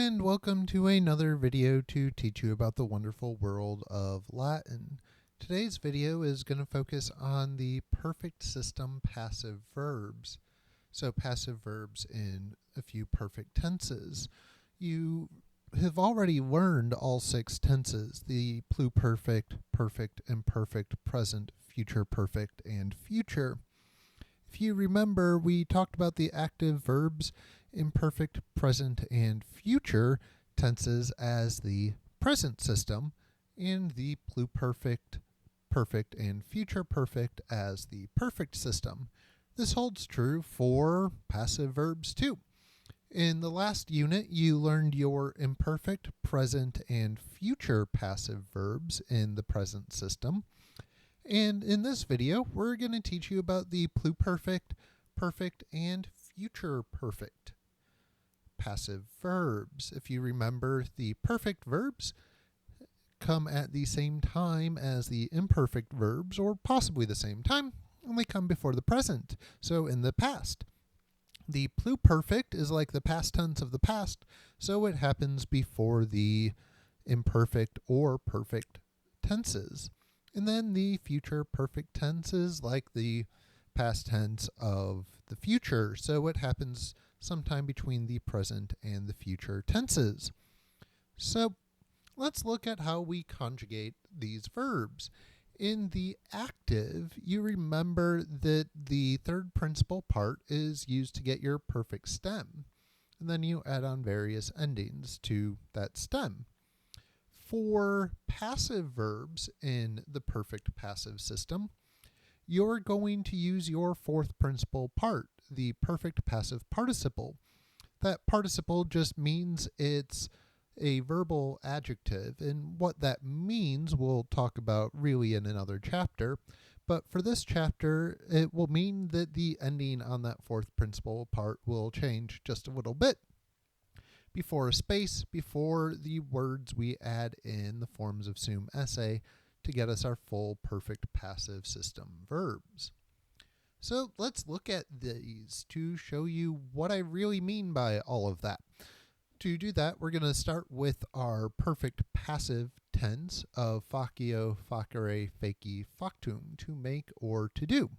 and welcome to another video to teach you about the wonderful world of Latin. Today's video is going to focus on the perfect system passive verbs. So passive verbs in a few perfect tenses. You have already learned all 6 tenses: the pluperfect, perfect, imperfect, present, future perfect, and future. If you remember, we talked about the active verbs, imperfect, present, and future tenses as the present system, and the pluperfect, perfect, and future perfect as the perfect system. This holds true for passive verbs too. In the last unit, you learned your imperfect, present, and future passive verbs in the present system. And in this video, we're going to teach you about the pluperfect, perfect, and future perfect passive verbs. If you remember, the perfect verbs come at the same time as the imperfect verbs, or possibly the same time, and they come before the present, so in the past. The pluperfect is like the past tense of the past, so it happens before the imperfect or perfect tenses. And then the future perfect tense is like the past tense of the future, so it happens sometime between the present and the future tenses. So let's look at how we conjugate these verbs. In the active, you remember that the third principal part is used to get your perfect stem, and then you add on various endings to that stem. For passive verbs in the perfect passive system, you're going to use your fourth principal part, the perfect passive participle. That participle just means it's a verbal adjective, and what that means we'll talk about really in another chapter. But for this chapter, it will mean that the ending on that fourth principal part will change just a little bit. Before a space, before the words we add in the forms of sum esse to get us our full perfect passive system verbs. So let's look at these to show you what I really mean by all of that. To do that, we're going to start with our perfect passive tense of facio, facere, faci, factum, to make or to do.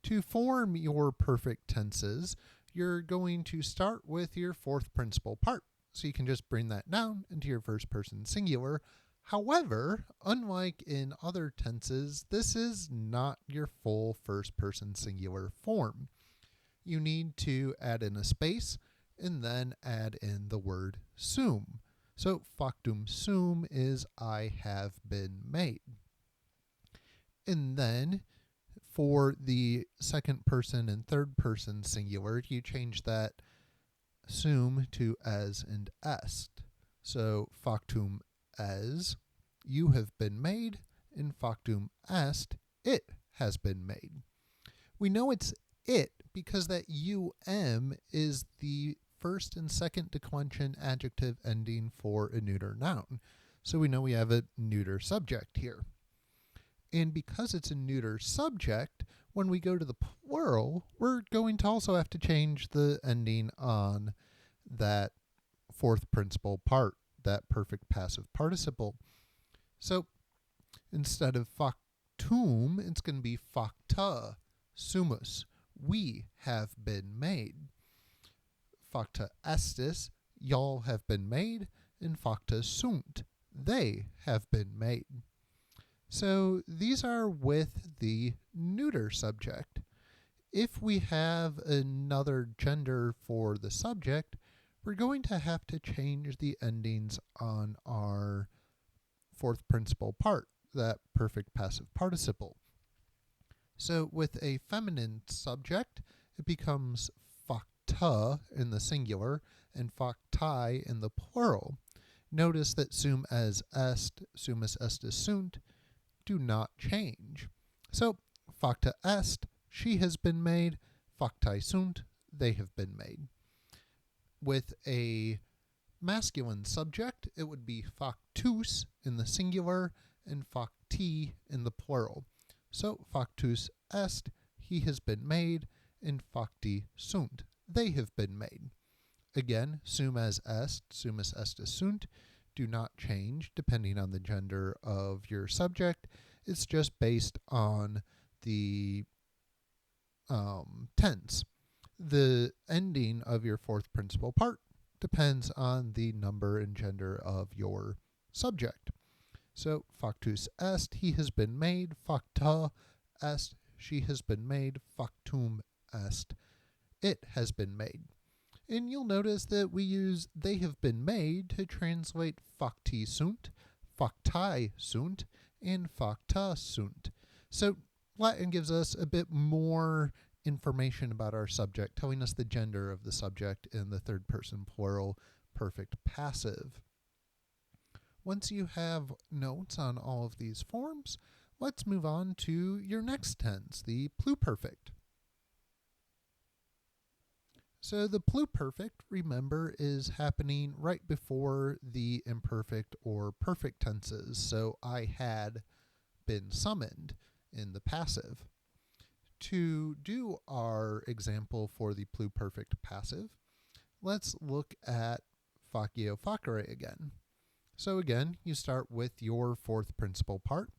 To form your perfect tenses, you're going to start with your fourth principal part. So you can just bring that down into your first person singular. However, unlike in other tenses, this is not your full first person singular form. You need to add in a space and then add in the word sum. So factum sum is I have been made. And then for the second person and third person singular, you change that sum to es and est. So factum es, you have been made, and factum est, it has been made. We know it's it because that is the first and second declension adjective ending for a neuter noun. So we know we have a neuter subject here. And because it's a neuter subject, when we go to the plural, we're going to also have to change the ending on that fourth principal part, that perfect passive participle. So instead of factum, it's going to be facta sumus. We have been made. Facta estis, y'all have been made. And facta sunt, they have been made. So these are with the neuter subject. If we have another gender for the subject, we're going to have to change the endings on our fourth principal part, that perfect passive participle. So with a feminine subject, it becomes facta in the singular and factae in the plural. Notice that sum es est, sumus estis sunt, do not change. So facta est, she has been made. Factae sunt, they have been made. With a masculine subject, it would be factus in the singular and facti in the plural. So factus est, he has been made, and facti sunt, they have been made. Again, sum as est, sumus est sunt, do not change depending on the gender of your subject. It's just based on the tense. The ending of your fourth principal part depends on the number and gender of your subject. So, factus est, he has been made. Facta est, she has been made. Factum est, it has been made. And you'll notice that we use they have been made to translate facti sunt, facti sunt, and facta sunt. So Latin gives us a bit more information about our subject, telling us the gender of the subject in the third person plural perfect passive. Once you have notes on all of these forms, let's move on to your next tense, the pluperfect. So the pluperfect, remember, is happening right before the imperfect or perfect tenses. So I had been summoned in the passive. To do our example for the pluperfect passive, let's look at faccio facere again. So again, you start with your fourth principal part,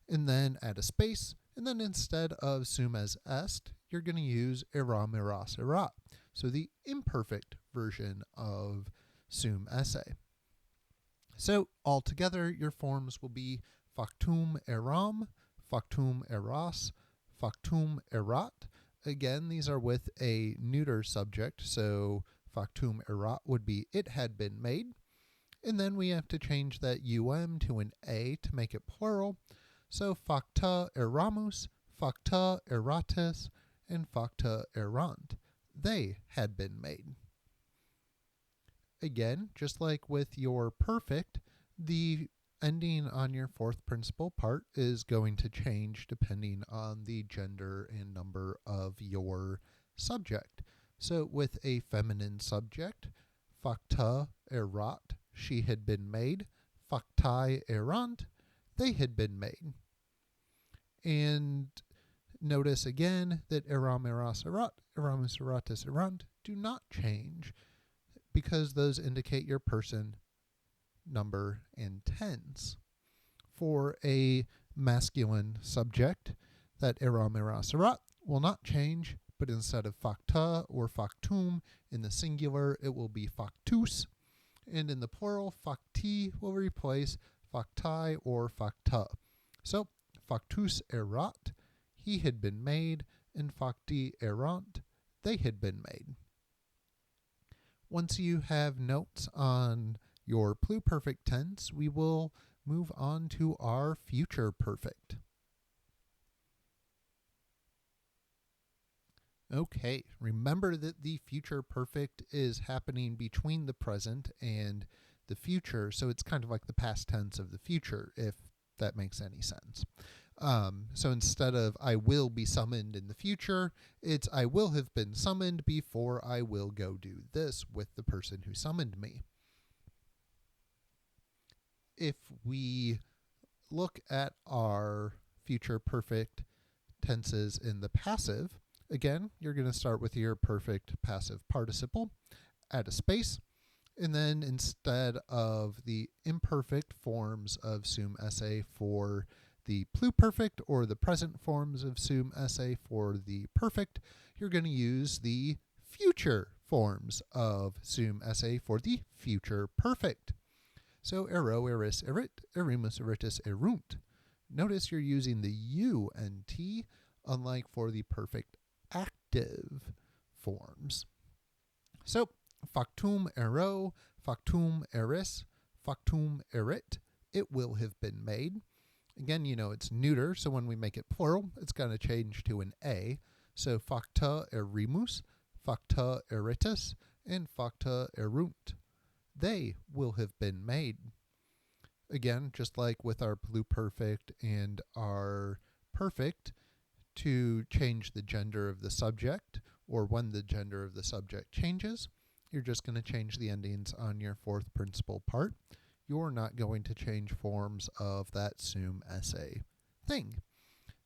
and then add a space, and then instead of sum as est, you're going to use eram, eras, erat. So the imperfect version of sum esse. So altogether, your forms will be factum eram, factum eras, factum erat. Again, these are with a neuter subject, so factum erat would be it had been made. And then we have to change that um to an a to make it plural. So facta eramus, facta eratis, and facta erant. They had been made. Again, just like with your perfect, the ending on your fourth principal part is going to change depending on the gender and number of your subject. So with a feminine subject, facta erat, she had been made. Factae erant, they had been made. And notice again that eram, eras, erat, eramus, eratis, erant do not change because those indicate your person, number, and tense. For a masculine subject, that eram, eras, erat will not change, but instead of facta or factum in the singular, it will be factus. And in the plural, facti will replace facti or facta. So, factus erat, he had been made, and facti erant, they had been made. Once you have notes on your pluperfect tense, we will move on to our future perfect. Okay, remember that the future perfect is happening between the present and the future, so it's kind of like the past tense of the future, if that makes any sense. So instead of I will be summoned in the future, it's I will have been summoned before I will go do this with the person who summoned me. If we look at our future perfect tenses in the passive, again, you're going to start with your perfect passive participle, add a space, and then instead of the imperfect forms of sum esse for the pluperfect or the present forms of sum esse for the perfect, you're going to use the future forms of sum esse for the future perfect. So ero, eris, erit, erimus, eritus, erunt. Notice you're using the u and t, unlike for the perfect active forms. So factum ero, factum eris, factum erit, it will have been made. Again, you know it's neuter, so when we make it plural, it's going to change to an a. So facta erimus, facta eritus, and facta erunt. They will have been made. Again, just like with our pluperfect and our perfect, to change the gender of the subject, or when the gender of the subject changes, you're just going to change the endings on your fourth principal part. You're not going to change forms of that sum esse thing.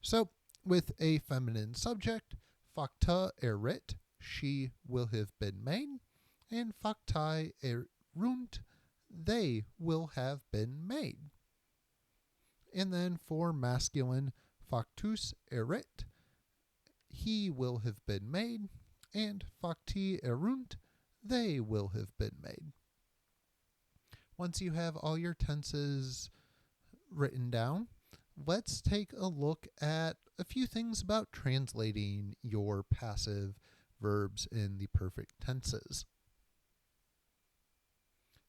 So, with a feminine subject, facta erit, she will have been made. and facti erunt, they will have been made. And then for masculine, factus erit, he will have been made, and facti erunt, they will have been made. Once you have all your tenses written down, let's take a look at a few things about translating your passive verbs in the perfect tenses.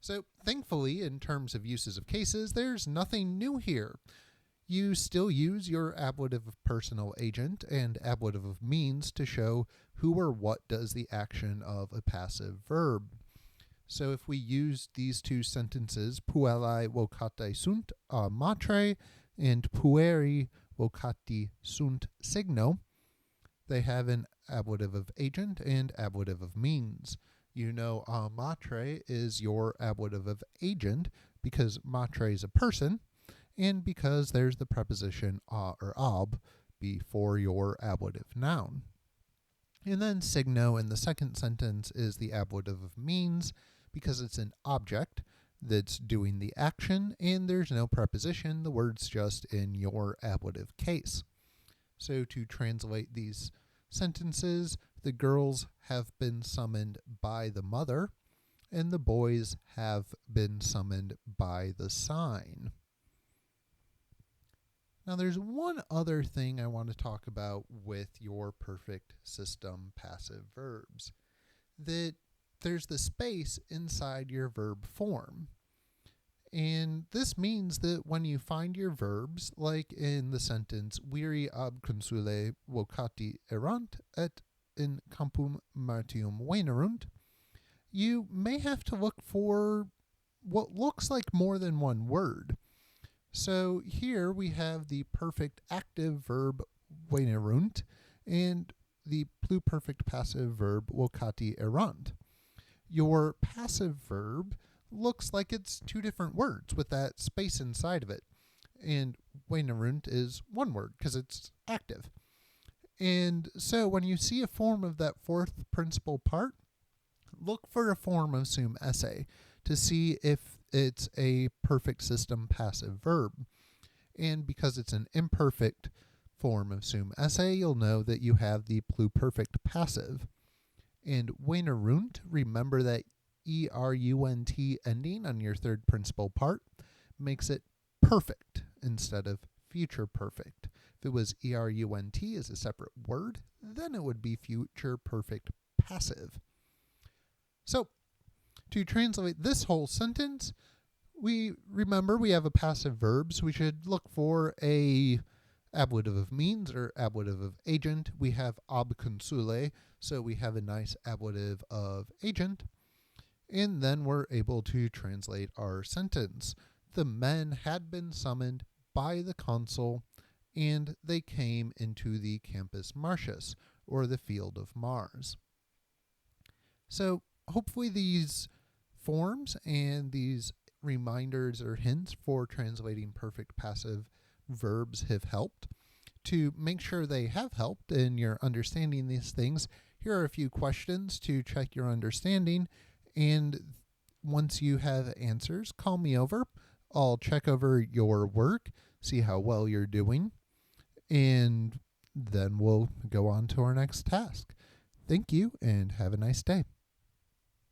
So, thankfully, in terms of uses of cases, there's nothing new here. You still use your ablative of personal agent and ablative of means to show who or what does the action of a passive verb. So if we use these two sentences, puellae vocate sunt a matre and pueri vocati sunt signo, they have an ablative of agent and ablative of means. You know a matre is your ablative of agent because matre is a person, and because there's the preposition a or ab before your ablative noun. And then signo in the second sentence is the ablative of means because it's an object that's doing the action and there's no preposition, the word's just in your ablative case. So to translate these sentences, the girls have been summoned by the mother and the boys have been summoned by the sign. Now there's one other thing I want to talk about with your perfect system passive verbs, that there's the space inside your verb form. And this means that when you find your verbs, like in the sentence, viri ab consule vocati erant et in campum martium venerunt, you may have to look for what looks like more than one word. So here we have the perfect active verb venerunt and the pluperfect passive verb vocati erant. Your passive verb looks like it's two different words with that space inside of it. And venerunt is one word because it's active. And so when you see a form of that fourth principal part, look for a form of sum esse to see if it's a perfect system passive verb. And because it's an imperfect form of sum esse, you'll know that you have the pluperfect passive. And venerunt, remember that erunt ending on your third principal part makes it perfect instead of future perfect. If it was erunt as a separate word, then it would be future perfect passive. So, to translate this whole sentence, we have a passive verb, so we should look for a ablative of means or ablative of agent. We have ab consule, so we have a nice ablative of agent. And then we're able to translate our sentence. The men had been summoned by the consul, and they came into the Campus Martius, or the Field of Mars. So hopefully these forms and these reminders or hints for translating perfect passive verbs have helped. To make sure they have helped in your understanding these things, here are a few questions to check your understanding. And once you have answers, call me over. I'll check over your work, see how well you're doing, and then we'll go on to our next task. Thank you and have a nice day.